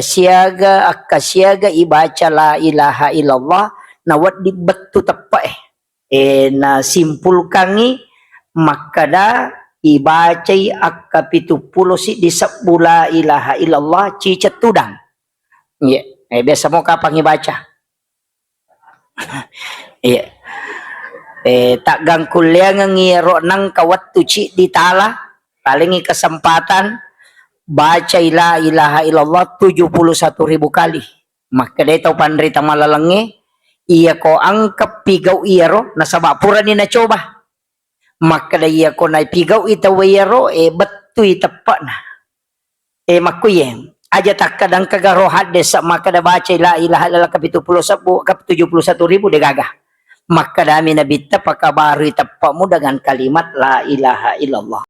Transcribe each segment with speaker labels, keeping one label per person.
Speaker 1: siaga akasiaga ibaca la ilaha illallah na wad dibettu tepa na simpulkangi makada ibacai akka 70 si disebut la ilaha illallah cicet tudang. Iya, biasa mau kapan ibaca? Iya. Tak gangkulia ngiro nang kawat tuci di tala palingi kesempatan baca la ilaha illallah 71.000 kali. Maka dia tahu pandrita malalangi iya ko angkap pigau iyaro nasabapura ni na coba. Maka dia ko na pigau itaw iyaro betu tepat na. Makuyeng aja tak kadang kagaro hadis maka da baca la ilaha illallah ka 71.000 de gagah. Maka dami nabita pakabaru tepamu dengan kalimat la ilaha illallah.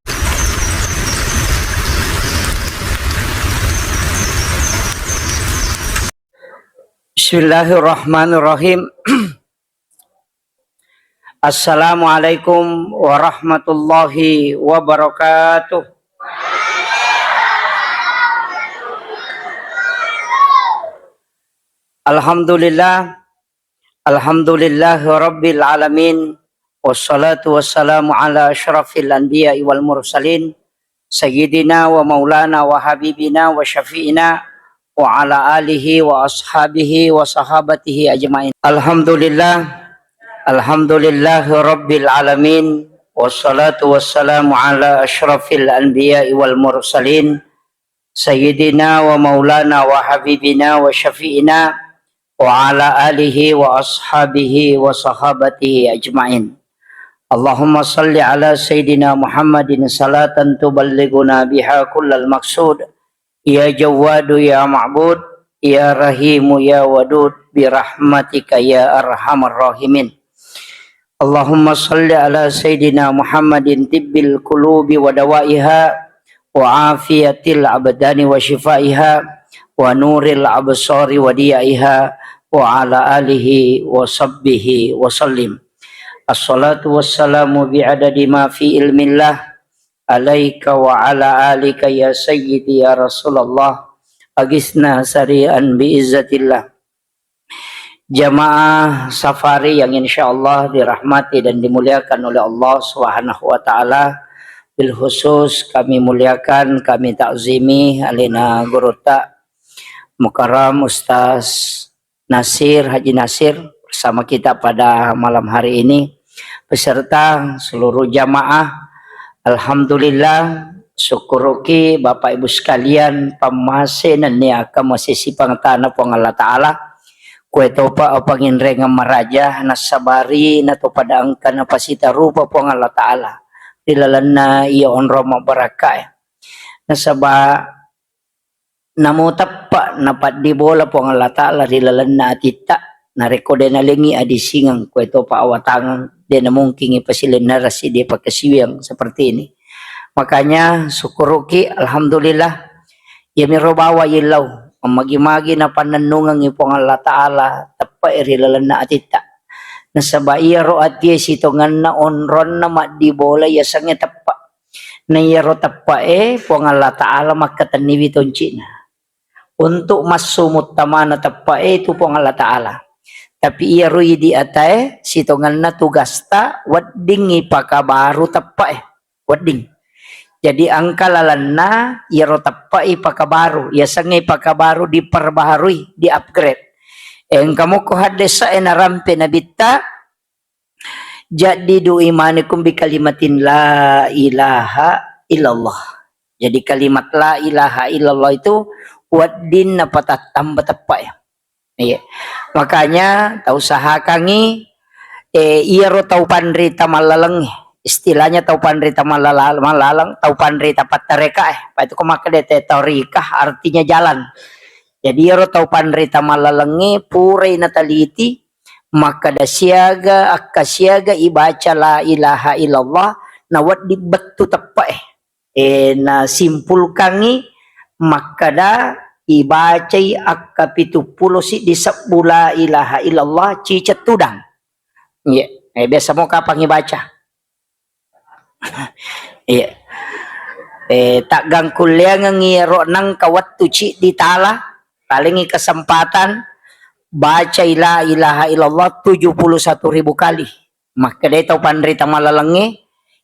Speaker 1: Bismillahirrahmanirrahim. Assalamualaikum warahmatullahi wabarakatuh. Alhamdulillah. Alhamdulillahi rabbil alamin. Wassalatu wassalamu ala asyrafil anbiya'i wal mursalin. Sayyidina wa maulana wa habibina wa syafi'ina wa ala alihi wa ashabihi wa sahabatihi ajma'in. Alhamdulillah. Alhamdulillahi rabbil alamin. Wassalatu wassalamu ala asyrafil anbiya'i wal mursalin. Sayyidina wa maulana wa habibina wa syafi'ina wa ala alihi wa ashabihi wa sahabatihi ajma'in. Allahumma salli ala sayyidina Muhammadin salatan tuballighuna biha kullal maqsud. Ya Jawadu ya Ma'bud, ya Rahimu ya Wadud, birahmatika ya arhamar rahimin. Allahumma salli ala sayyidina Muhammadin tibbil qulubi wa dawaiha wa afiyatil abdani wa shifaiha wa nuril absari wa diyaiha wa ala alihi wa sahbihi wa sallim. Assalatu wassalamu bi'adadi ma fi ilmillah alaika wa ala alika ya sayyidi ya Rasulullah agisna sari'an biizzatillah. Jamaah safari yang insyaallah dirahmati dan dimuliakan oleh Allah Subhanahu wa taala, bil khusus kami muliakan, kami takzimi alina gurota Mukarram Ustaz Nasir, Haji Nasir bersama kita pada malam hari ini beserta seluruh jamaah. Alhamdulillah syukuruki Bapak Ibu sekalian pamasenan niaka masisi pangtana pong Allah Ta'ala kue topa apangin renga maraja nasabari na to pada angka na pasita rupa pong Allah Ta'ala dilalana iya onroma barakay nasaba namo tappa napat di bola pong Allah Ta'ala dilalana atita narekode na lingi adisingang kue topa awatangan dia mungkin ipasilin narasi dia pakasiwang seperti ini. Makanya syukuruki alhamdulillah ya mirobawa yilaw magi-magi na pananungang ipong Allah Ta'ala tappa irilalana atita nasaba iya ro ati sitongan na onron na di bola ya sangya tappa na iya ro tappa pong Allah Ta'ala makataniwi toncina untuk masumut tamana tappa itu pong Allah Ta'ala. Tapi iya rui di atay sitongan na tugasta wadding ipakabaru tappa wadding. Jadi angka lalana iya ro tappa ipakabaru ya sangay ipakabaru diperbaharui di upgrade. Kamu ko hadesa narampe na bitta jadi du imanikum bi kalimatin la ilaha illallah. Jadi kalimat la ilaha illallah itu waddin na patatamba tappa Iya. Makanya tau sahakangi iya ro tau pandrita malalang istilahnya tau pandrita malalang tau pandrita patareka pa itu kumaka dete taurikah artinya jalan. Jadi iya ro tau pandrita malalangi puray nataliti maka dasiaga akasiaga ibaca la ilaha illallah na wad dibettu tepa na simpulkangi makada ibacai akka 70 si disebut la ilaha illallah cicet tudang. Iya, biasa mau kapan ibaca? Iya. Tak gangkulia ngiro nang kawat tuci di tala palingi kesempatan baca la ilaha illallah 71.000 kali. Maka dito panrita malalangi,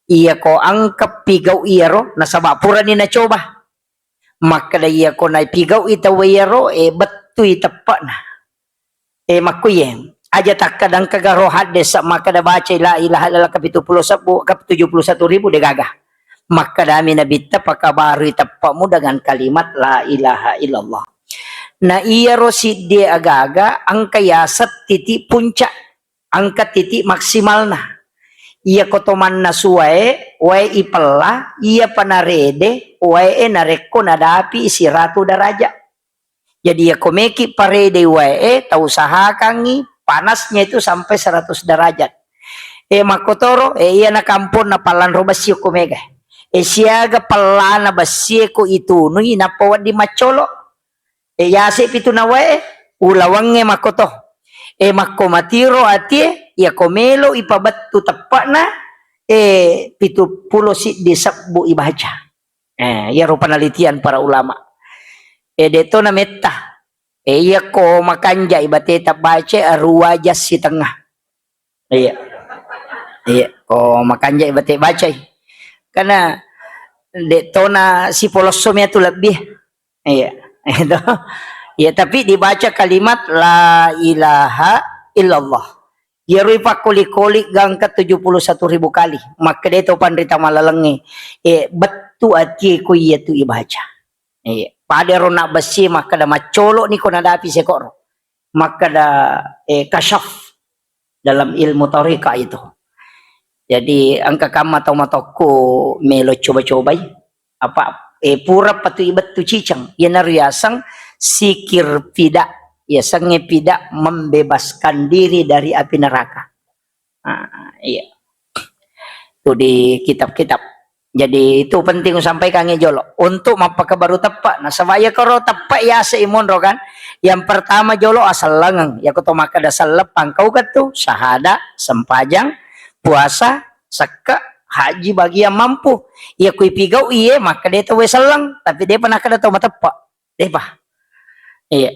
Speaker 1: iya ko angkap pigaw iyaro, nasabapura ni na coba. Maka da iya ko na pigaw itawayaro, batu itapa na. Makuyeng, aja tak kadang kagarohat desa, maka da baca la ilaha illallah kap 71.000 de gagah. Maka dami nabita pakabaru itapa mo dengan kalimat la ilaha illallah. Na iya rosid di aga-aga ang kayasat titi puncak angkat titi maksimal na iya kotoman na suwae wae ipela iya panarede wae nareko nadapi isi ratu daraja. Jadi ya komeki parede wae tau sahakangi panasnya itu sampai 100 derajat. Makotoro iya na kampon na palan robasyo komega. Siaga palana basye ko itu nui napawad di macolo. Yase pitu na wae ulawange makoto makomatiro atie ya komelo ipabatu tapana pitu pulo si disabbu ibaca ya ro penelitian para ulama deto na metta ya ko makanja ibate tabace aruwajas si tengah iya ko makanja ibate baca karena deto na si polosomnya tu lebih iya itu ya, tapi dibaca kalimat la ilaha illallah ya rupa kuli-kuli gang ke 71.000 kali maka dia tu pandita malalangi betu ati ku iya tu ibaca pada rona besi maka da macolo ni ko nadapi sekor maka da kasyaf dalam ilmu tariqah itu. Jadi angka kama atau matoko melo coba-cobai apa pura patu ibat tu cicang ya nariasang sikir pidak ya sange pidak membebaskan diri dari api neraka. Iya itu di kitab-kitab. Jadi itu penting sampaikan jolo untuk mapaka baru tepat. Nah sabaya karo tepat ya seimon ro kan. Yang pertama jolo asal langang ya kuto maka dasal lepang kau katu syahada sempajang puasa seka haji bagi yang mampu ya kui pigau iye maka dia tahu selang tapi dia pernah kada tahu matepak depa iya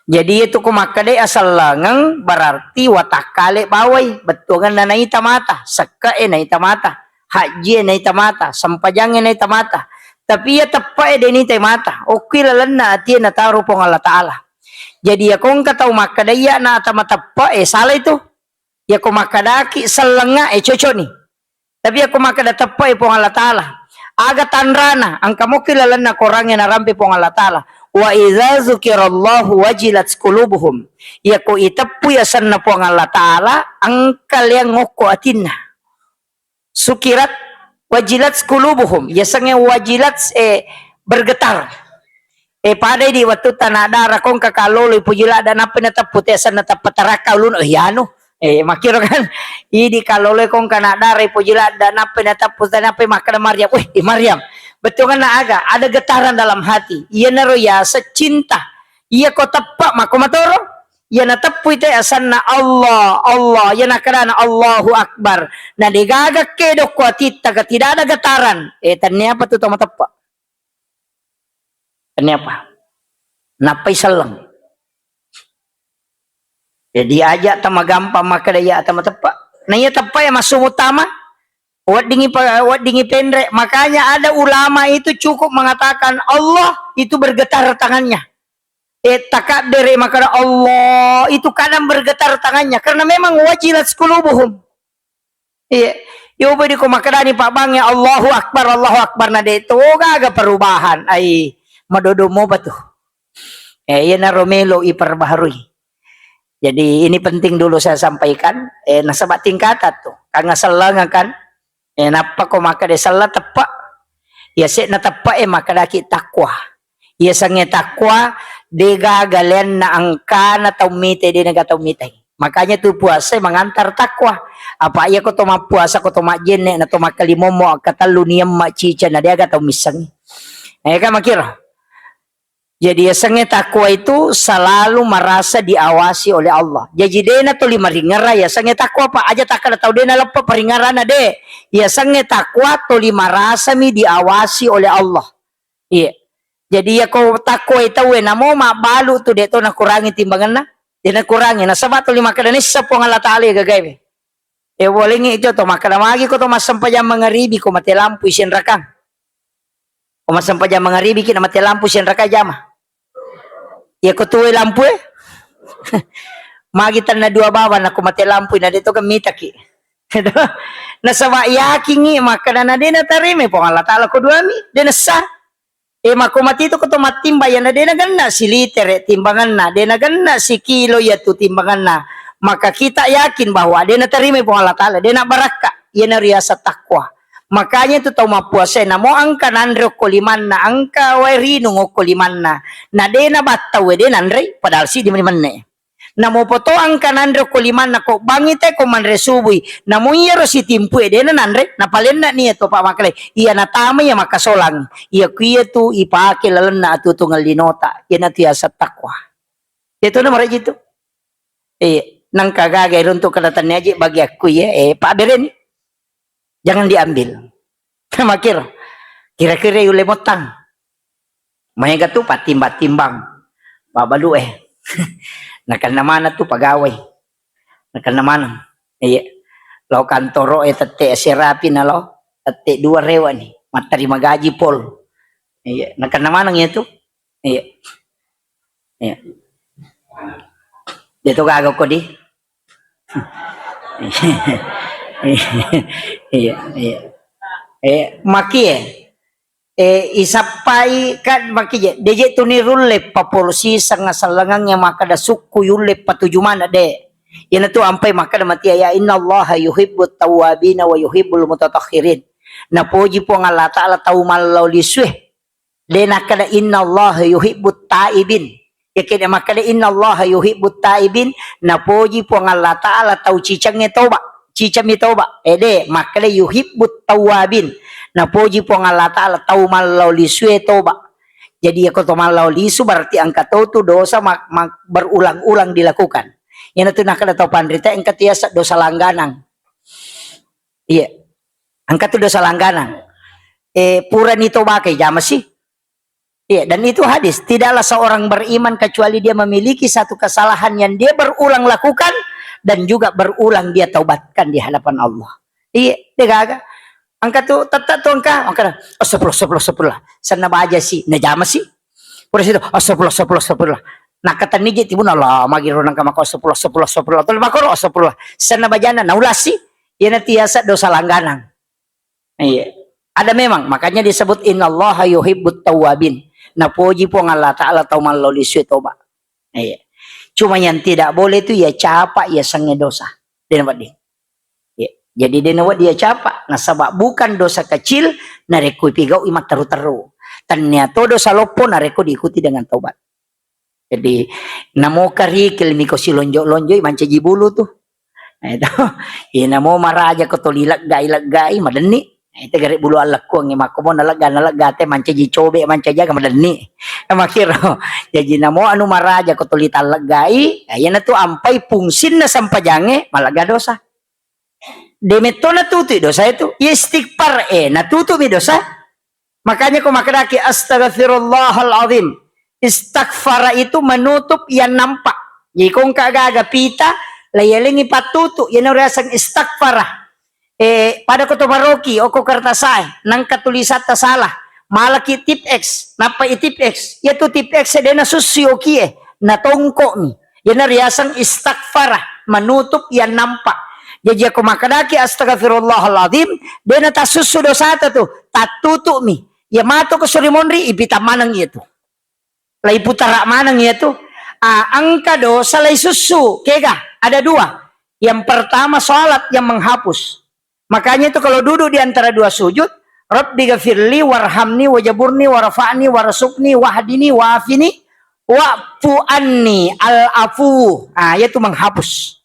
Speaker 1: jadi itu ku maka dia asal langang berarti watakale bawai betul kan nanai tamata seka nai tamata haji nai tamata sampajang nai tamata tapi ya tepak dia ni tamata oke lalana ati na taruh pong Allah taala jadi ya kong katau maka dia na tamata salah itu ya ku maka daki selanga cocok nih tapi aku maka datapai pong Allah Ta'ala aga tanrana ang kamu kilalan na korangnya narampi pong Allah Ta'ala wa idza zukirallahu wajilat qulubuhum ya ko itapu ya sanna pong Allah Ta'ala ang kaliang ngoko atinna sukirat wajilat qulubuhum ya sange wajilat bergetar pada di waktu tanada rakong kakalolo ipujila dan apa natapu tesan natapatarakau lun yano makiro kan ini kalau le kong kana dare pujila dan apa natapus dan apa makana Maryam Maryam betul kan aga ada getaran dalam hati iya naro ya secinta iya ko tepak makomatoro iya natapu itu asanna Allah iya nakarana Allahu Akbar nah digagak kedo ko tita tidak ada getaran tanya apa tuh tama tepak tanya apa napai salang jadi aja tama gampang maka daya tama tepak. Naya tepak ya masuk utama. Wat dingi pendek. Makanya ada ulama itu cukup mengatakan Allah itu bergetar tangannya. Takabir maka Allah itu kadang bergetar tangannya karena memang wajilat qulubuhum. Iya. Yo bedi ko makadani Pak Bang ya Allahu Akbar nade itu agak perubahan. Ai madodo mo batu. Iya na Romelo iperbaharui. Jadi ini penting dulu saya sampaikan. Nasabat tingkatan tuh. Kang salang kan. Napa ko maka de salah tepak. Ya se na tepak maka daki takwa. Ya sange takwa dega galen na angka na taumite de naga taumite. Makanya tuh puasa mengantar takwa. Apa iya ko toma puasa ko toma jenne na toma kalimomo katalu niyam macica na dia ga taumisang. Kan makira. Jadi asangnya takwa itu selalu merasa diawasi oleh Allah. Jadi dena tuh lima ringara ya sangnya takwa apa aja tak ada tahu dena lepa peringarana de. Ya sangnya takwa tuh lima rasa mi diawasi oleh Allah. Iya. Jadi ya ko takwa itaw namo mabalu to dito na kurangi timbangan na. Di na kurangi na sabato lima kadanis sa pong Allah Ta'ala gagay. Walingi ito to makalamagi ko to masampayang mga ribi ko matilampu isin rakang. O masampayang mga ribi kina matilampu isin rakang jama. Ya ko tuwe lampu Magitan na dua bawa na kumatilampu na dito gamita ki. Nasawa yakingi makana na din na tarime po Allah Ta'ala ko duami. Dinasa. Makumatito ko to matimbayan na din na si liter timbangan na. Din na si kilo yato timbangan na. Makakita yakin bahwa din na tarime po Allah Ta'ala. Din na baraka. Yan na riya sa takwa. Makanya ito tayo mapuasay na mo ang kanandro kuliman na ang kawairino ng kuliman na din na bataw din andre padahal si di man na namo po to ang kanandro kuliman na ko bangite ko man resuboy namo yero si timpu din na andre napalin na niya to pa makalay iya na tama ya makasolang iya kuya to ipakilalan na atutungal linota yan at iya sa takwa ito na maray ito nang kagagay ron to kalatan niya bagi ako paabirin jangan diambil makir kira-kira yung lemotang may gato patimbang babalu nakan na to pagaway nakan naman law kantoro tate serapi na law tate dua rewa ni matari magaji pol nakan naman ang ito dito gagaw ko di maki isapay kan maki deje to ni rulle papolsi sang salangang nga makadasuk kuyule patujuman ade yan to ampay makada mati ya innallaha yuhibbut tawwabin wa yuhibbul mutatahhirin napoji po nga Allah Ta'ala taw malaw liswe de nakada innallaha yuhibbut taibin yakin makada innallaha yuhibbut taibin napoji po nga Allah Ta'ala taw cicang toba cicam toba ede makada yuhibbut tawwabin napoji po nga Allah Ta'ala taw malaw liswe toba jadi ako to malaw lisu berarti ang katoto dosa berulang-ulang dilakukan yan ito nakada taw pandrita ang katiyasa dosa langganang ang katu dosa langganang pura nito bakay jama sih dan itu hadis tidaklah seorang beriman kecuali dia memiliki satu kesalahan yang dia berulang lakukan dan juga berulang dia taubatkan di hadapan Allah degaga angka tu tata tu angka sepuluh sana baja sih najama sih pura situ sepuluh nakatan ni jiti buna Allah magiro nang kamako sepuluh tol makoro sepuluh sana bajana naulasi yana tiasa dosa langganan ada memang makanya disebut innallaha yuhibbut tawwabin napoji po ng Allah Ta'ala taw malolisu toba cuma yang tidak boleh itu ya capa ya sangnya dosa jadi dia capa nasaba bukan dosa kecil nareku pigau imat teru ternyata dosa lopo nareku diikuti dengan taubat jadi namo karikil miko si lonjo mancaji bulu tuh itu namo maraja ko to lilaggai madeni itu garik bulu alak ko ng makomo nalaga te mancaji cobe mancaja ka madeni makiro jadi namo anu maraja ko to litalaggai ayan na to ampay pungsin na sampajange malaga dosa demeto natutu dosa itu istighfar natutu mi dosa makanya ko makadaki astaghfirullahal azim istighfar itu menutup yang nampak jadi kung kagaga pita layalingi patutu yan ang rasang istighfar pada ko maroki o ko kartasay nang katulisat ta salah malaki tip X napa tip X yato tip X na susyo natongko mi yan ang rasang istighfar menutup yang nampak jadi ako makadaki astaghfirullahaladzim dia na tasusu dosa tu tatutu mi ya mato ko surimonri ipita manang itu lay putara manang itu angka dosa lay susu kega ada dua yang pertama salat yang menghapus makanya itu kalau duduk di antara dua sujud Rabbi ghafirli warhamni wajaburni warfa'ni warasukni wahdini wa'afini wa'fu anni al-afu yaitu menghapus.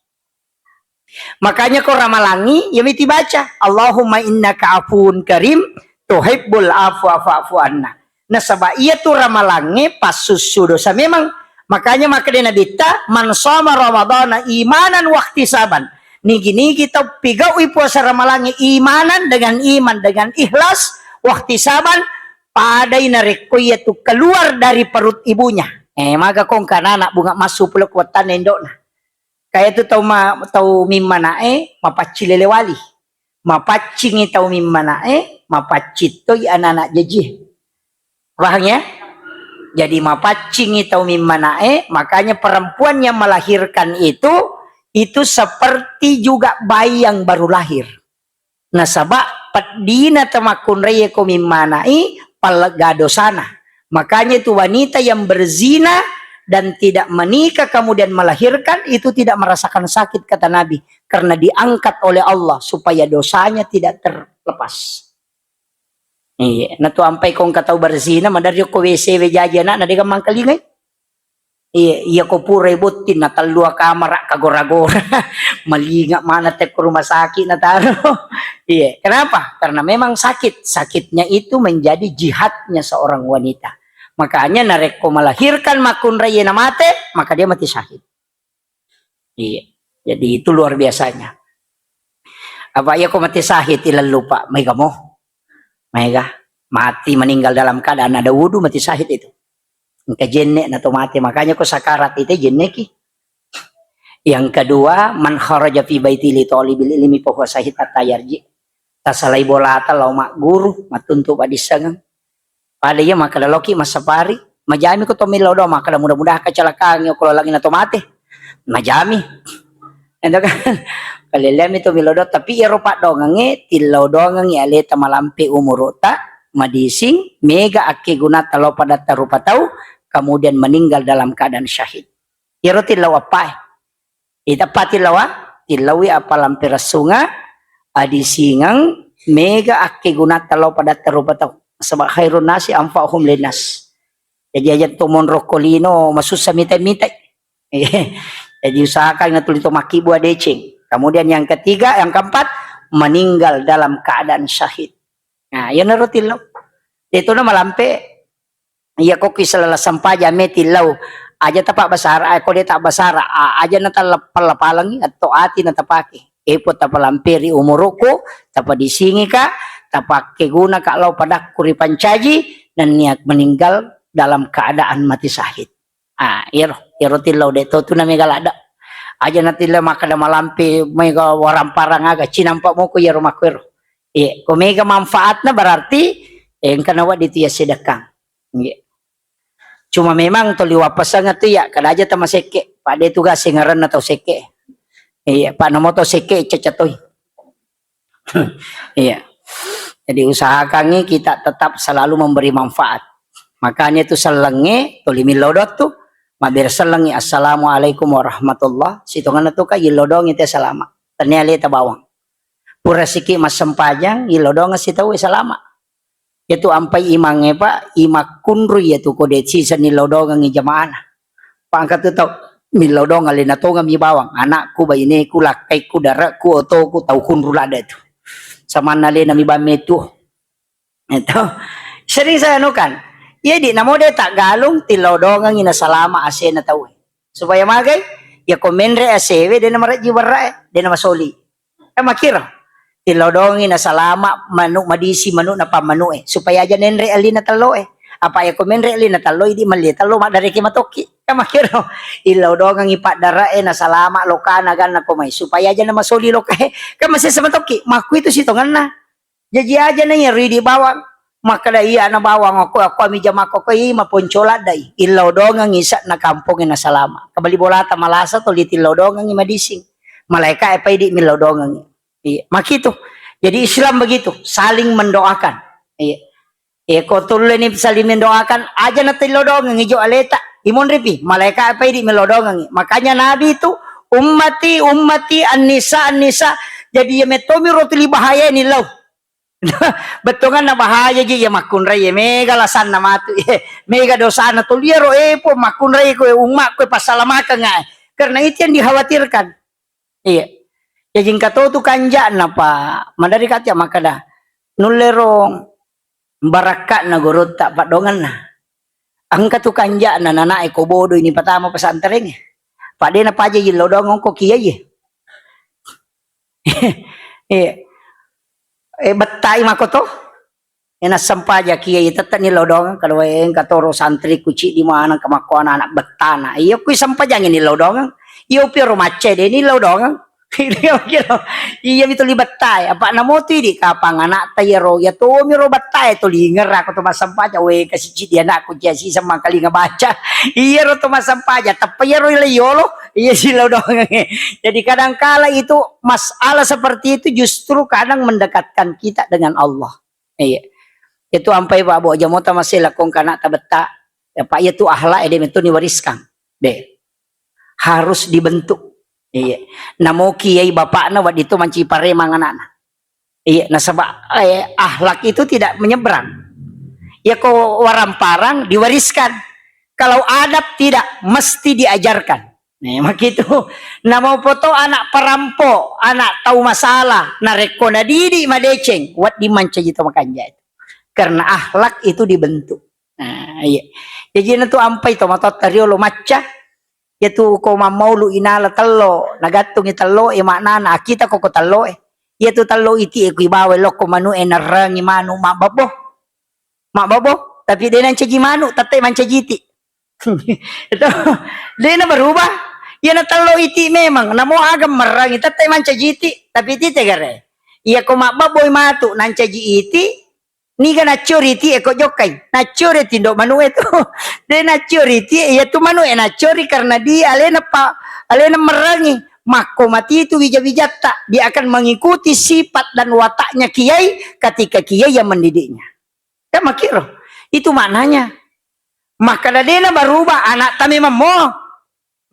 Speaker 1: Makanya kau ramalangi ya miti baca Allahumma innaka afuun karim tuhibbul afwa fa'fu anna. Nah sabab ia tu ramalangi pas susu dosa memang makanya maka dia nabita man shoma ramadhana imanan wa ihtisaban. Nigi kita pigawi puasa ramalangi imanan dengan iman dengan ikhlas wa ihtisaban padai na rekoy tu keluar dari perut ibunya. Maga kong kanana bunga masuk pulok watan endo na. Kaya tu tau mimanae mapacilelewali. Mapacing tau mimanae mapacitoy anak jeji. Paham ya? Jadi mapacing tau mimanae, makanya perempuan yang melahirkan itu seperti juga bayi yang baru lahir. Nah sabak padina tamakun raya ko mimanai palagado sana. Makanya itu wanita yang berzina dan tidak menikah kemudian melahirkan itu tidak merasakan sakit kata Nabi. Karena diangkat oleh Allah supaya dosanya tidak terlepas. Iya, na tu ampai kong katau berzina, madari ko WC wejajana na degang mangkalingay. Iya ko pura ibutin na talua kamar kagora-gora. Malinga mana te rumah sakit na taro. Iya, kenapa? Karena memang sakit. Sakitnya itu menjadi jihadnya seorang wanita. Makanya nareko melahirkan makun raya na mate, maka dia mati syahid. Iya. Jadi itu luar biasanya. Apa ya ko mati syahid ilan lupa, may mo. Mega mati meninggal dalam keadaan ada wudu mati syahid itu. Engka jenne na to mati, makanya ko sakarat itu jenne ki. Yang kedua, man kharaja fi baiti li talibil ilmi fa huwa syahid atayarji. Tasalai bolata law mak guru matuntu padisangan. Pada ya maka laloki masapari, majami ko to milodo maka mudah-mudahan kecelakaan yo kalau lagi na to mati. Majami. Endo kan kalilem itu milodo tapi Eropa dongange tilaw dongange aleta malampi umurota madising mega ake gunata lo pada tarupa tahu kemudian meninggal dalam keadaan syahid. Iro tilaw apa? Ita tilawi apa lampir sunga adisingang mega ake gunata lo pada tarupa tahu sebab khairun nasi anfa'uhum linnas. Jadi aja tumon rokolino masusah mitai-mitai. Jadi usahakan ngatulito maki buah decing. Kemudian yang ketiga, yang keempat, meninggal dalam keadaan syahid. Nah, yun narutil itu na malampe. Iya ko kisah sampaja metilaw. Aja tapak basara, ako dia tak basara. Aja na talapalang atau ati na tapaki. Ipot tapalampiri umuruko, tapadisingi ka, tapake guna ka law padak kuri pancaji, dan niat meninggal dalam keadaan mati syahid. Iro tilaw deto tu na megalada. Aja nanti le makada malampi mega waramparang aga cinampak mo ko yero makwero. Kung mega manfaat na berarti yang kanawa dito ya sedekah. Cuma memang to liwapas nga to ya kada aja ta maseke. Pade tu ga singaran na to seke. Paano mo to seke cacatoy. Iya. Jadi usahakan kita tetap selalu memberi manfaat. Makanya itu selenge to limilodot tu mabirsalangi assalamualaikum warahmatullah situngan na to ka yilodong ite salama tanyali ta bawang pura siki masempajang yilodong sitaw salama itu ampai imange pa imak kunru yaitu ko deci sa nilodong ang jamaah pangkat to milodong alin na to nga mi bawang anakku ba ini ku lakay ku dara ku oto ku tau kunru lada itu sama nali na mi bametu itu sering saya anukan. Iya di namo de tak galung tilodongang ina salama ase na tahu. Supaya magay ya komenre asewe de namara jiwara de nama soli. Makira tilodong ina salama manu madisi manu na pamanu supaya aja nenre alina talo apa ya komenre alina talo di mali talo mak dari kimatoki. Makira ilodongang ipat dara na salama lokana gan na komay supaya aja nama soli lokahe. Masih samatoki maku itu sitongan na. Jadi aja na yari di bawang. Maka iya na bawang ako ami jama ko kay maponcola day ilaw dong ang isa na kampong na salama kabali bolata malasa to litilaw dong ang madising malaika ay pay di milaw dong ang makito jadi Islam begitu saling mendoakan ko tuloy ni saling mendoakan aja na tilaw dong ang ijo aleta imon ripi malaika ay pay di milaw dong ang makanya Nabi itu ummati an-nisa jadi metomi rotili bahaya nilaw betungan na bahaya ji ya makunray mega lasan na matu mega dosa na tuliero po makunray ko umak ko pasalamatan nga karena itu yang dikhawatirkan ya jing katoto kanja na pa madari katya makada nulerong baraka na gurut tak padongan na ang katu kanja na nanae ko bodo ini patama pasantering pade na paja yilo dong ko kiya betay makoto Ena sampaja kiai tata ni lodong kadua yang katoro santri kuci di mana kemakuan anak betana. Iyo kui sampajang ini lodong. Iyo piro mace de ni lodong. Iya itu libat tay apa namo tu di kapang anak tayero ya to miro batay to linger aku to masampaja we kasih dia anak aku jasi sama kali ngebaca. Iya ro to masampaja tapi ya ro yolo iya si lodong. Jadi kadang kala itu masalah seperti itu justru kadang mendekatkan kita dengan Allah. Iya. Itu ampai pak bo jamota masih lakong kana tabeta ya pak itu ahlak edem itu diwariskan deh harus dibentuk iya namo kiai bapakna wad itu manci pare manganana iya nah sebab ahlak itu tidak menyeberang ya ko waramparang diwariskan kalau adab tidak mesti diajarkan nah begitu namo foto anak perampok anak tahu masalah nareko na didi madeceng wad dimanca gitu makanya itu karena akhlak itu dibentuk. Nah, iya. Jadi itu ampai to matot tariolo maca yaitu ko mau lu inala tello nagatung tello maknana kita koko tello yaitu tello iti ku ibawe loko manu enarang manu mababo tapi dia nan cegi manu tatte manca jiti itu dia na berubah ya na tello iti memang namo agam merangi tatte manca jiti tapi iti tegare iya ko mababo matu nan cegi iti ni kan naturity eko jokai naturity ndo manu itu de naturity ya tu manu naturity karena dia alena merangi mako mati itu wija-wijata dia akan mengikuti sifat dan wataknya kiai ketika kiai yang mendidiknya kan makiro itu maknanya maka dadena berubah anak tami memo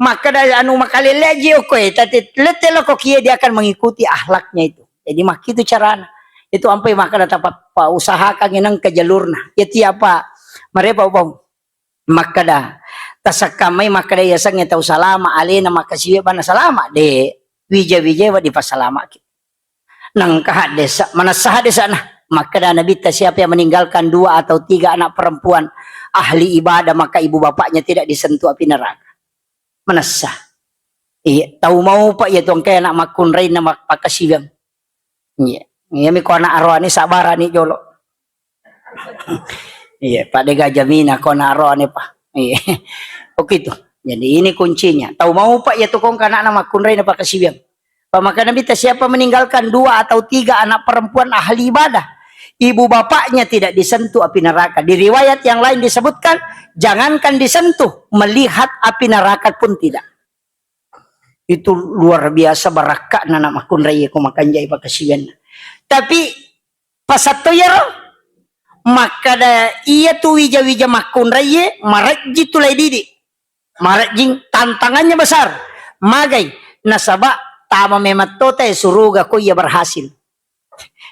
Speaker 1: maka da anu makaleleji oke tati letelo ko kiai dia akan mengikuti akhlaknya itu jadi mak itu carana itu ampai maka dapat pa usahakan inang ke jalurna ya tiapa mereka bang maka dah tasakamai maka dah yasangnya tahu salama alena maka siya bana salama de wija wa di pasalama nang kahad desa mana sah desa nah maka dah nabi siapa yang meninggalkan 2 atau 3 anak perempuan ahli ibadah maka ibu bapaknya tidak disentuh api neraka mana sah iya tahu mau pak ya tuang kayak anak makun rain nama pakasiwang iya iya mi ko anak arwani sabarani jolo iya pak de gajamina ko na arwani pak iya oke itu jadi ini kuncinya tahu mau pak ya tukong kana nama kunrai na pakasibiang pamaka nabi siapa meninggalkan 2 atau 3 anak perempuan ahli ibadah ibu bapaknya tidak disentuh api neraka di riwayat yang lain disebutkan jangankan disentuh melihat api neraka pun tidak itu luar biasa barakah na nama kunrai ko makanjai pakasibiang tapi pasato yaro maka da iya tu wija makun raye marajji tulai didi marajjing tantangannya besar magai nasaba tama mematote suruga ko ia berhasil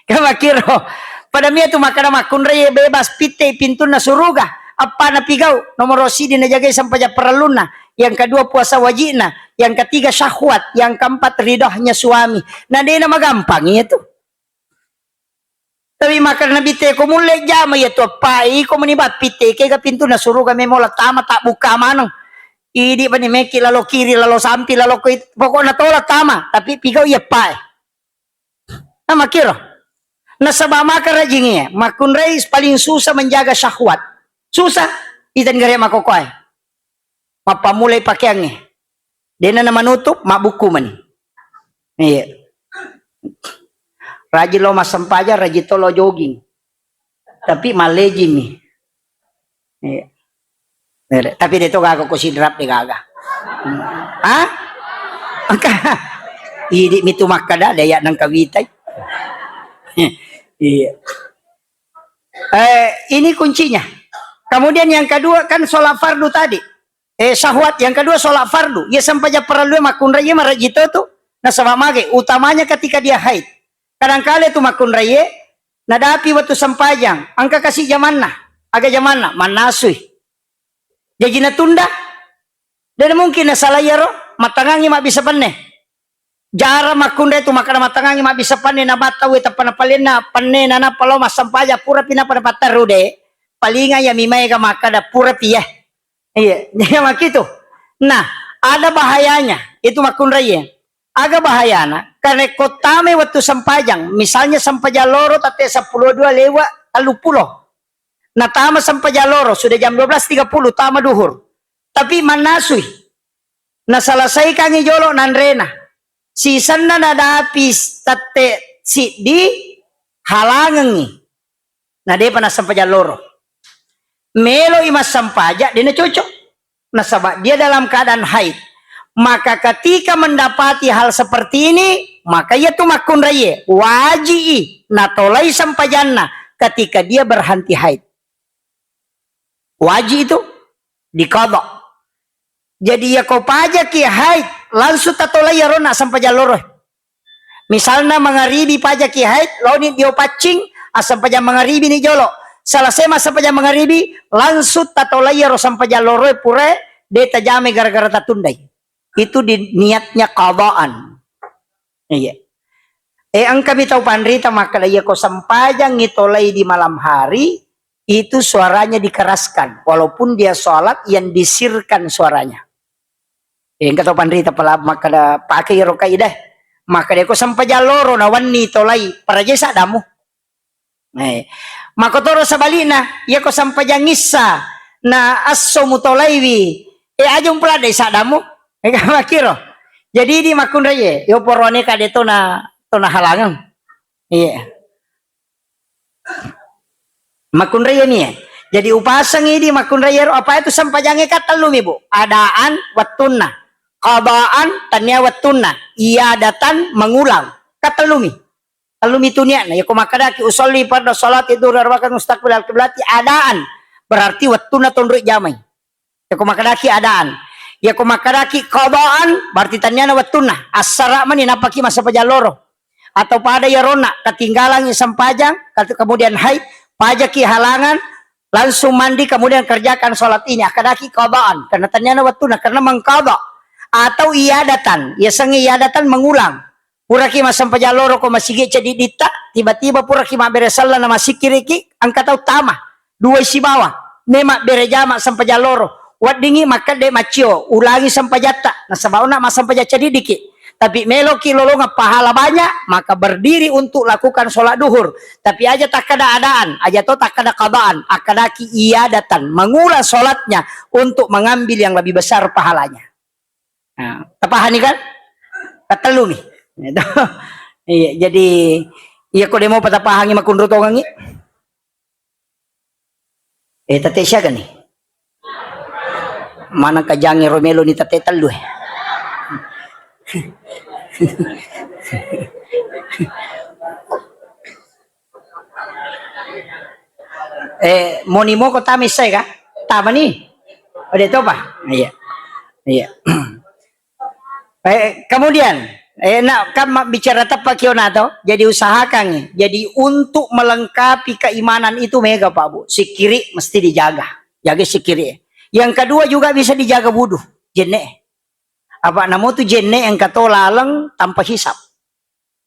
Speaker 1: kama kiro pada mia tu maka da makun raye bebas pite pintu na suruga apa na pigau nomor rosidi na jagai sampai perluna yang kedua puasa wajibna yang ketiga syahwat yang keempat ridhonya suami nah dia nama gampang itu tapi makan nabi te ko mulai jama ya tu pai ko menibat pite ke ga pintu na suruga memola tama tak buka manong idi bani meki lalo kiri lalo sampi lalo ko pokoknya tolak tama tapi pigau ya pai nama kira nasaba maka rajingnya makun reis paling susah menjaga syahwat susah itan gare makokoy mapamulai pakaiannya dena na manutup mabuku man iya rajin lo masampaja rajin tolo jogging tapi maleji mi iya tapi dito gago ko sidrap di gaga ha angka idi mi tumakada daya ng kawitay iya ini kuncinya kemudian yang kedua kan sholat fardu tadi syahwat yang kedua sholat fardu ya sampai perlu makun raya marajito tuh nah sama mage utamanya ketika dia haid kadang-kala itu makun raya nadapi waktu sampajang angka kasih zamanna aga zamanna manasui jadi natunda dan mungkin nasalah yaro matangangi mak bisa paneh jara makun raya itu makana matangangi mak bisa paneh na bataw eta panapalena paneh na palo masampaja pura pina pada patarude palinga ya mimay ka makada pura piyah iya dia makitu nah ada bahayanya itu makun raya agak bahayana karena kotame waktu sampajang misalnya sampaja loro tate 12 lewat 30. Nah tama sampai jaloro sudah jam 12.30 tama duhur. Tapi manasui. Nah selesai kangi jolo nanrena. Si sana nadapis tate si di halangan. Nah dia pernah sampai jaloro. Melo imas sampaja dia cocok. Nah sabak dia dalam keadaan haid. Maka ketika mendapati hal seperti ini, maka ia tuh makun raya wajib natolai sampajanna ketika dia berhenti haid. Wajib itu dikodok. Jadi ya kau pajak ya haid langsung tatolai rona sampajan loroh. Misalnya mengaribi pajak ya haid, lo ni dia pacing sampajan mengaribi ni jolo. Salah sema sampajan mengaribi langsung tatolai ro sampajan loroh pure dia tajame gara-gara tatundai. Itu di niatnya qadaan. Iya. Ang kami tahu pandrita maka dia kau sampajang ngitolai di malam hari itu suaranya dikeraskan walaupun dia sholat yang disirkan suaranya. Yang kata pandrita pala maka da pakai rokai dah. Maka dia kau sampajang loro na wani tolai para jesa damu. Maka toro sabalina ia kau sampajang ngissa na asso mutolaiwi. Ajung pula desa damu. Makiro. Jadi di makun raya, yo porone kade to na halangan. Iya. Makun raya nih. Jadi upasang ini makun raya apa itu sampajange katalum ibu. Adaan wattunna. Qadaan tanya wattunna. Iadatan mengulang. Katalumi. Talumi itu niat. Ya kumakadaki usolli pada salat itu darwakan mustaqbil al-qiblati adaan. Berarti wattunna tunduk jamai. Ya kumakadaki adaan. Ya kumakaraki qadaan berarti tanyana wattuna asara mani napaki masa pajaloro atau pada ya rona ketinggalan yang sampajang kemudian haid pajaki halangan langsung mandi kemudian kerjakan sholat ini akadaki qadaan karena tanyana wattuna karena mengqada atau iadatan ya sengi iadatan mengulang puraki masa pajaloro ko masigi jadi dita tiba-tiba puraki ma beresalla na masih kiriki angkat utama dua isi bawah nema berejama sampai jaloro wadingi maka de macio ulangi sampai jata nah sabauna mas sampai jata dikit tapi melo kilolo pahala banyak maka berdiri untuk lakukan sholat duhur tapi aja tak ada adaan aja to tak ada qadaan akadaki iadatan mengulang sholatnya untuk mengambil yang lebih besar pahalanya. Nah tapahani kan katalumi gitu. Iya jadi iya kok demo patapahangi makun rotongangi tate siya kan nih mana kajangi Romelo ni tate talo monimo ko tamis saya ka tama ni o dito pa iya iya kemudian nak kan bicara tepat kionato jadi usahakan jadi untuk melengkapi keimanan itu mega Pak Bu si kiri mesti dijaga jaga si kiri. Yang kedua juga bisa dijaga wudu, jenne. Apa namo tu jenne yang kata lalang tanpa hisap.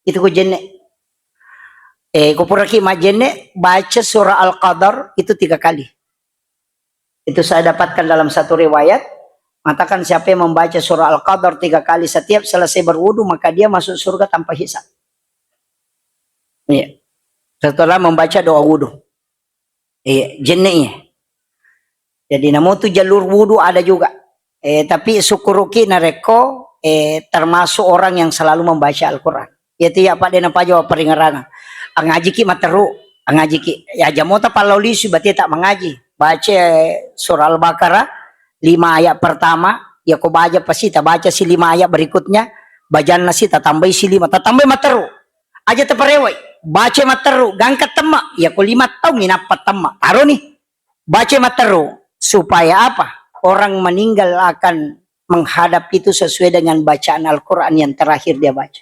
Speaker 1: Itu ku jenne. Ku puraki ma jenne baca surah Al-Qadar itu 3 kali. Itu saya dapatkan dalam satu riwayat. Mengatakan siapa yang membaca surah Al-Qadar 3 kali setiap selesai berwudu maka dia masuk surga tanpa hisap. Iya. Setelah membaca doa wudu. Iya, jenne. Jadi namo tu jalur wudu ada juga. Tapi syukuruki nareko termasuk orang yang selalu membaca Al-Quran. Itu ya Pak Dena Pak Jawa peringaran. Ngaji ki materu, ngaji ki. Ya jamota paloli berarti tak mengaji. Baca surah Al-Baqarah 5 ayat pertama, ya kau baca pasti tak baca si 5 ayat berikutnya, bajan nasi tak tambah si 5, tak tambah materu. Aja teperewai, baca materu, gangkat temak, ya kau 5 tahun nginapat temak. Taruh nih, baca materu. Supaya apa? Orang meninggal akan menghadap itu sesuai dengan bacaan Al-Quran yang terakhir dia baca.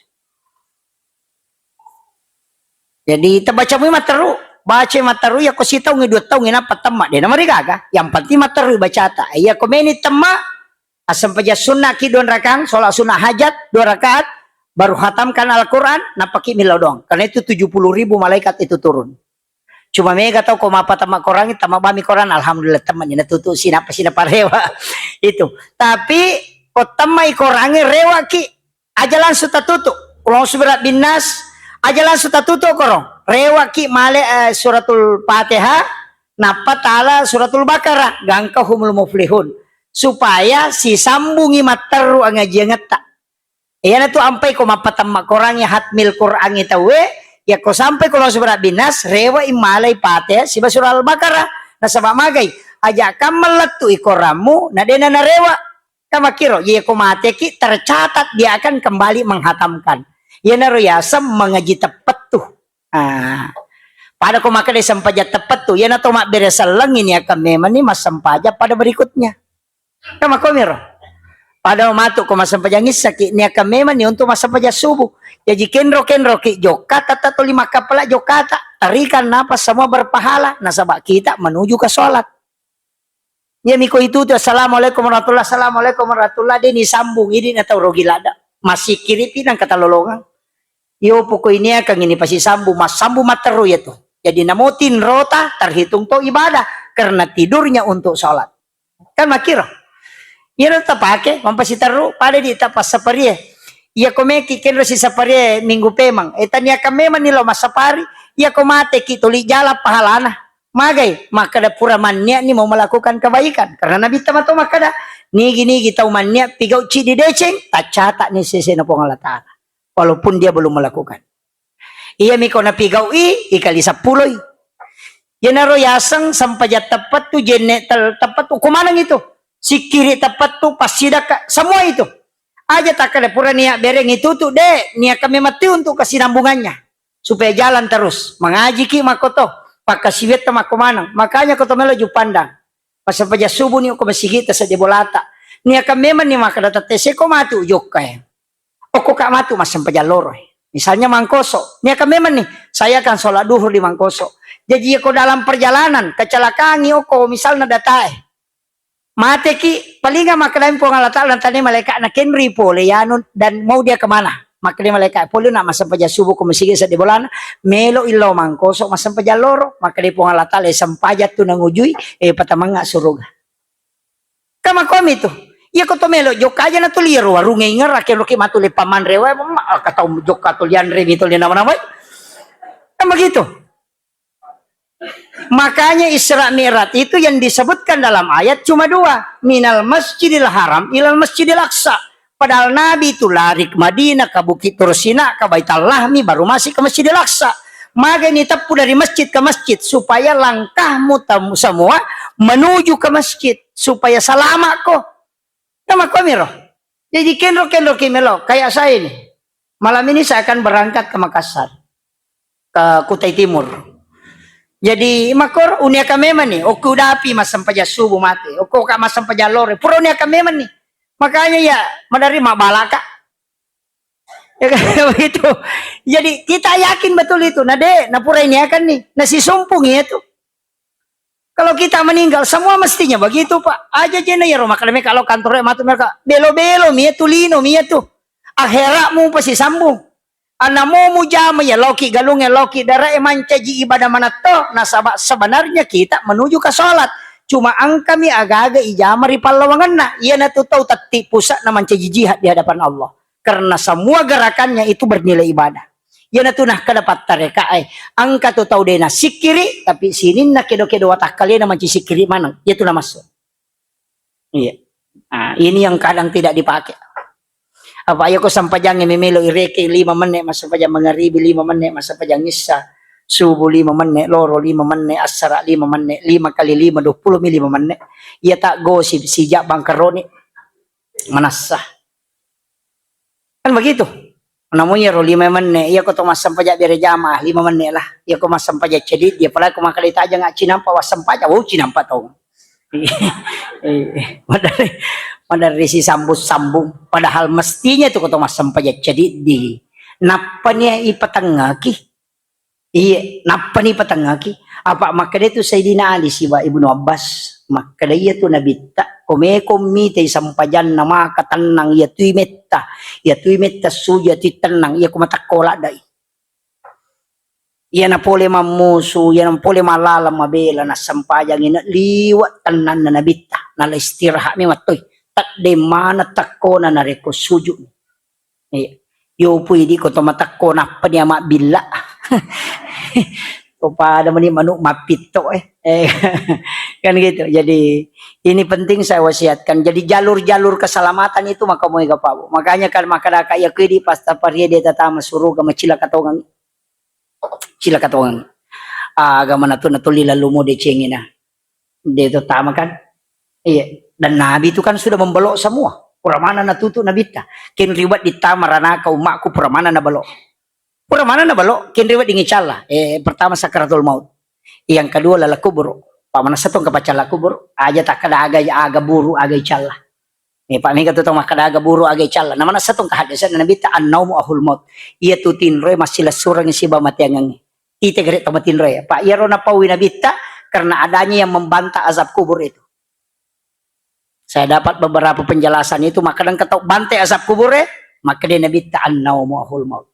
Speaker 1: Jadi terbaca materu, baca materu ya kau si tahu 2 tahun nginapat temak. Dia nama mereka yang penting materu baca tak. Ya kau meni temak asam paja sunnah ki 2 rakaat, sholat sunnah hajat 2 rakaat, baru khatamkan Al-Quran, napaki milau dong. Karena itu 70.000 malaikat itu turun. Cuma mega tahu kok apa tamak korangi tamak bami koran alhamdulillah temannya tutu sinapa rewa itu tapi kok tamai korangi rewa ki aja langsung tatutu kalau surat binas aja langsung tatutu korong rewa ki male suratul Fatihah napatala suratul Baqarah gangkahumul muflihun supaya si sambungi materu ang ngata. Iyan tu ampai ko mapatamma korangnya hatmil Qur'an itawe ya ko sampai ko surah binas rewa imalay Fatihah si surah Al-Baqarah na sabak magay aja kamal tu ikoramu na dena na rewa kamakiro ya ko mate ki tercatat dia akan kembali menghatamkan. Yan na ruyasam mengaji tepat tuh. Pada ko makade sampaja tepat tuh. Yan na to makberesal lang ini akan memang ni mas sampaja pada berikutnya. Kama komiro. Pada matuk ko masampaja ngisa ki ni akan memang ni untuk masampaja subuh. Jadi kenro ki jokata tato 5 kapala jokata. Tarikan napas semua berpahala. Nasabak kita menuju ke sholat. Ya miko itu tuh assalamualaikum warahmatullahi assalamualaikum warahmatullahi dini sambung ini atau rogilada. Masih kiripin ang katalolongan. Yo pokok ini akan ini pasti sambu materu ya tuh. Jadi namutin rota terhitung tuh ibadah karena tidurnya untuk sholat. Kan makiro. Iya tetap pakai mampasi teru pada di tapas sapari. Iya komeki kenro si sapari minggu pemang. Etania kamema nilo masapari. Iya komate kituli jala pahalana. Magai maka da pura mania ni mau melakukan kebaikan karena Nabi tamato maka da nigi tahu mania pigau ci di deceng tak catat ni sesena Allah Ta'ala. Walaupun dia belum melakukan. Iya miko na pigau ikali 10. Yenaro yasang sampai tepat tu jenek tepat tu kumanang itu. Si kiri tepat tu pasida semua itu. Aja tak ada pura niat bereng itu tu deh niat kami mati untuk kesinambungannya supaya jalan terus mengaji ki makoto pakai siwet sama kumanang. Makanya koto melo ju pandang. Pas sampai subuh ni ko masigita sa debolata. Niat kami memang ni maka data tese ko matu jokay. Oko kak matu mas sampai loro. Misalnya Mangkoso. Ini akan memang nih, saya akan sholat duhur di Mangkoso. Jadi aku dalam perjalanan, kecelakaan nih oko misalnya datai. Mate ki, paling gak makalain po ng Allah Ta'ala, tani malaikat na kenri po, leyanon, dan mau dia kemana? Makanya malaikat po, na masampaja subuh kumasige sa dibolana, melo ilo Mangkoso, masampaja loro, makanya po ng Allah Ta'ala, sampaja tu nangujui, patamang nga suruga. Kamakom ito. Iya ko to melo jok aja na tuliro warungay nga rakelo ki matuli paman rewa kataw jok katulian re mitol na naman begitu. Makanya Isra Mi'raj itu yang disebutkan dalam ayat cuma 2, minal masjidil haram ilal masjidil aqsa. Padahal Nabi itu lari ke Madinah ke Bukit Tursina ke Baitul Lahmi baru masih ke Masjidil Aqsa. Maka ini tepu dari masjid ke masjid supaya langkahmu tamu semua menuju ke masjid supaya selamat kok. Nama komiro. Jadi kenro kimelo kayak saya ini. Malam ini saya akan berangkat ke Makassar. Ke Kutai Timur. Jadi makor unia kamema nih. Oku dapi mas sampaja subuh mati. Oku kak mas sampaja lore. Puro unia kamema nih. Makanya ya menerima balaka. Ya kan begitu. Jadi kita yakin betul itu. Nah deh, nah pura ini akan nih. Nasi sumpung ya tuh. Kalau kita meninggal semua mestinya begitu Pak. Aja jena ya rumah kalau kantornya matu mereka belo-belo mia tulino mia tuh. Akhiratmu pasti sambung. Anamu mujama ya loki galungnya loki darah mancaji ibadah mana toh. Nah sebenarnya kita menuju ke sholat. Cuma angkami agak-agak ijama ripal lawangan na. Ia na tuh tahu tati pusat na mancaji jihad di hadapan Allah. Karena semua gerakannya itu bernilai ibadah. Ya na tunah kadapat tareka ay angka to tau dena sikiri tapi sinin na kedo-kedo watak kalian manci sikiri manang ya tunah masuk. Iya. Nah, ini yang kadang tidak dipakai. Apa ayo ko sampajang memelo ireke 5 menit mas sampajang mangaribi 5 menit mas sampajang isa subuh 5 menit loro 5 menit asara 5 menit 5 kali 5 20 5 menit. Ya tak gosip sijak bangkaroni manasah. Kan begitu. Namanya ro 5 menit, iya ko to mas sampaja bere jamaah 5 menit lah. Iya ko mas sampaja cedit, dia pala ko makalita aja nga cinampa was sampaja, wow cinampa to. Madari si sambung, padahal mestinya itu ko to mas sampaja cedit di napa niya ipatangaki. Iya, napa ni ipatangaki? Apa makanya itu Sayyidina Ali siwa Ibnu Abbas, makanya itu nabita komi tay sampajan nama katanang ya tuy metta suja ti tenang ya kumatakola dai ya na pole mamusu ya na pole malala mabela na sampajang ina liwat tanan na nabita na istirahat mi matoy tak de mana takko na nareko suju yo pwede ko to matakko na pa niya mabila Kepada meni manuk mapito kan gitu. Jadi ini penting saya wasiatkan. Jadi jalur-jalur keselamatan itu maka mau gapabu. Makanya kan makadaka ya kedi pasta paria dia tatama suruh gama cila katongan. Agama na to lila lumo de cengina. Dia itu tama kan. Iya. Dan Nabi itu kan sudah membelok semua. Puramana na tutu nabita. Kin riwat di tamarana ka umakku puramana na balok. Puramana na balok. Kin riwat di ngicala. Pertama sakaratul maut. Yang kedua lala kubur. Pamana satong kapacala kubur. Aja tak kada aga buru aga icala. Pak Mega tu tong makada aga buru aga icala. Namana satong kahadasan na nabita an-naumu ahul maut. Iya tutin roy masila surang siba matiangang. Ite geret tamatin roy. Pak Yaro na pawi nabita karena adanya yang membantah azab kubur itu. Saya dapat beberapa penjelasan itu, maka dan ketok bantai azab kubur maka dia nabita an-naumu ahul maut.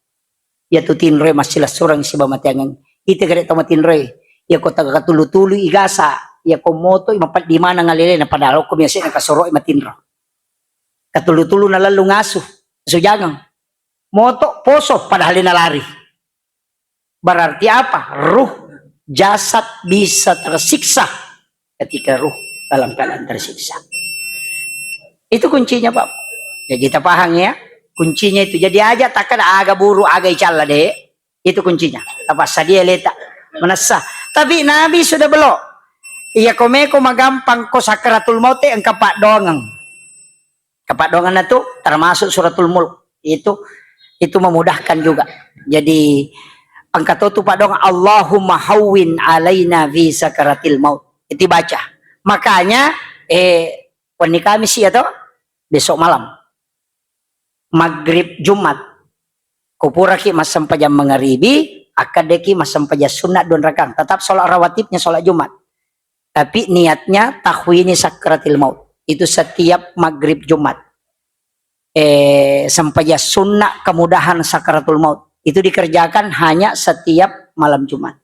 Speaker 1: Ya tutin roy masila surang siba matiangang. Ite geret tamatin roy. Ya kota katulu-tulu igasa. Ya komoto imapat di mana ngalile na padalo ko biasa nakasuro matinro. Katulu-tulu na lalu ngasuh. Sujangang. Moto poso padahal na lari. Berarti apa? Ruh jasad bisa tersiksa ketika ruh dalam keadaan tersiksa. Itu kuncinya Pak. Jadi kita paham ya. Kuncinya itu. Jadi aja takkan aga buru aga icala deh. Itu kuncinya. Apa sadia letak menasah. Tapi Nabi sudah belok. Iya komeko magampang ko sakaratul maut ang kapak dongang. Kapak dongan itu termasuk suratul mulk. Itu memudahkan juga. Jadi angkat tu Pak dong Allahumma hawwin alaina fi sakaratil maut. Itu baca. Makanya wani Kamis ya toh besok malam. Maghrib Jumat. Kupuraki mas sampai jam maghribi, akadeki mas sampai jam sunat don rakang. Tetap sholat rawatibnya sholat Jumat. Tapi niatnya tahwini sakaratil maut. Itu setiap maghrib Jumat. Sampai jam sunnah kemudahan sakaratul maut. Itu dikerjakan hanya setiap malam Jumat.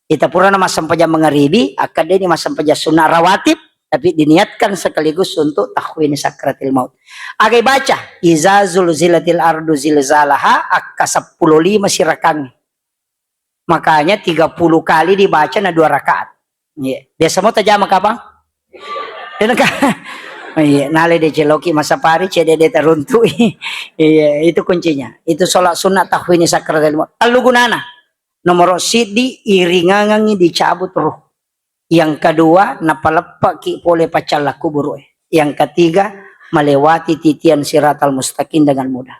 Speaker 1: Kita pura nama sampai jam maghribi, akadeni mas sampai jam sunnah rawatib, tapi diniatkan sekaligus untuk tahwini sakaratil maut. Agai baca, iza zulzilatil ardu zilzalaha akka 15 sirakang. Makanya 30 kali dibaca na 2 rakaat. Yeah. Biasa mo tajama ka bang? Iya, nale de celoki masa pari cede de teruntu. Iya, itu kuncinya. Itu sholat sunat tahwini sakaratil maut. Talugunana. Nomor sidi iringangangi dicabut ruh. Yang kedua, napalepak ki pole pacala kubur. Yang ketiga, melewati titian siratal mustaqim dengan mudah.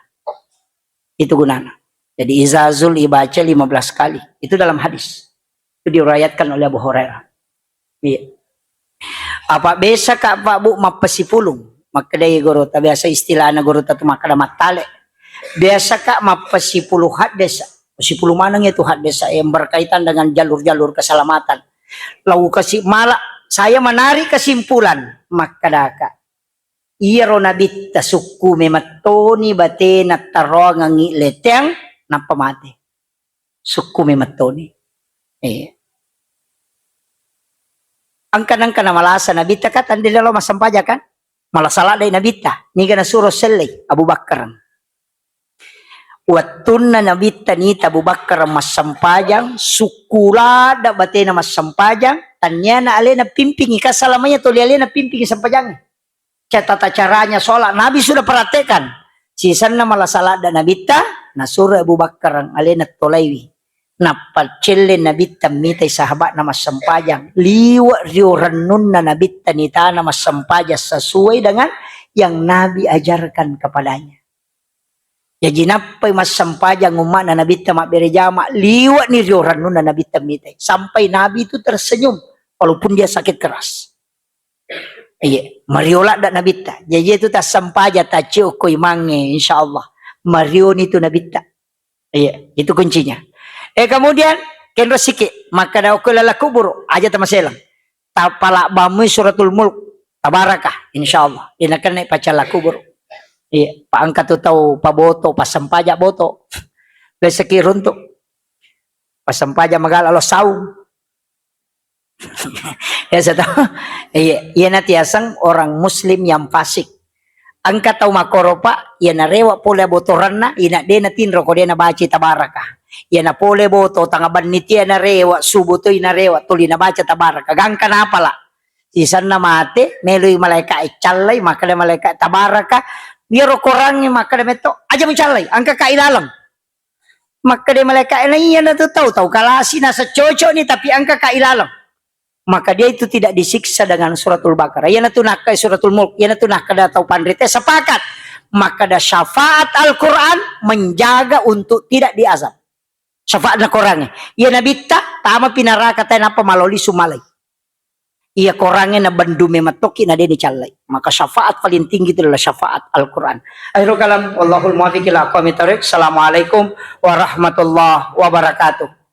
Speaker 1: Itu gunana. Jadi izazul ibaca 15 kali. Itu dalam hadis. Itu diriwayatkan oleh Abu Hurairah. Iya. Apa biasa kak Pak Bu mapasipulong. Makadaya guru ta biasa istilah na guru ta tumakada matale. Biasa kak mapasipuluh hadesa. Pasipuluh manang itu hadesa yang berkaitan dengan jalur-jalur keselamatan. Lalu kasih malah saya menarik kesimpulan makadaka. Iya ronabita suku mematoni batena tarongangi leteng napamate. Suku mematoni. Angkan na malasa nabita ka tandi dalo masampaja kan? Malasala day nabita. Ni na suro selay Abu Bakar. Watun na nabita ni Abu Bakar masampajang sukulada bate na masampajang tanya na ale na pimpingi kasalamanya tuli ale na pimpingi sampajang. Tata caranya sholat Nabi sudah perhatikan. Sisan na malasala da nabita na suro Abu Bakar ale na tolaywi. Napacelle nabita mitay sahabat na masampajang liwa riuranun na nabita nita na masampajang sesuai dengan yang Nabi ajarkan kepadanya. Jadi napay masampajang umat na nabita makberejama liwa ni riuranun na nabita mitay sampai Nabi itu tersenyum walaupun dia sakit keras. Iya, mariola da nabita. Jadi itu tak sampaja tak ciukoy mange insyaallah. Marion itu nabita. Iya, itu kuncinya. Kemudian kenro sikit maka daw ko lalakubur aja tamaselang tapala bamu suratul mulk tabarakah insyaallah inakan na ipacala kubur iya paangkat to taw paboto pasampaja boto beseki runtuk pasampaja magala lo saung ya sato iya natiasang orang muslim yang fasik angkat taw makoropa iya narewa pula botoranna ina de natinro ko de na baci tabarakah. Yan na pole boto, tangaban nitiya na rewa, subutoy na rewa, tuli na baca tabara, kagangka na pala. Sisan na mate, meloy malaika chalay, makala malaika tabara ka, miro korang yung makala meto, aja mo chalay, ang kakailalang. Makala malaika, yan na to tau, kalasi na sa chocho ni, tapi ang kakailalang. Maka dia itu tidak disiksa dengan suratul Baqarah. Yan na tunak kay suratul Mulk, yan na tunak kada tau panrite, sepakat. Maka da syafaat Al-Quran menjaga untuk tidak diazab. Syafaat na korangnya. Ia nabita, tama pinaraka tayo na pamaloli sumalay. Ia korangnya na bandume matoki na din icalay. Maka syafaat paling tinggi itu adalah syafaat Al-Quran. Akhirul kalam, wallahul muwaffiq ila aqwamit thoriq. Assalamualaikum warahmatullahi wabarakatuh.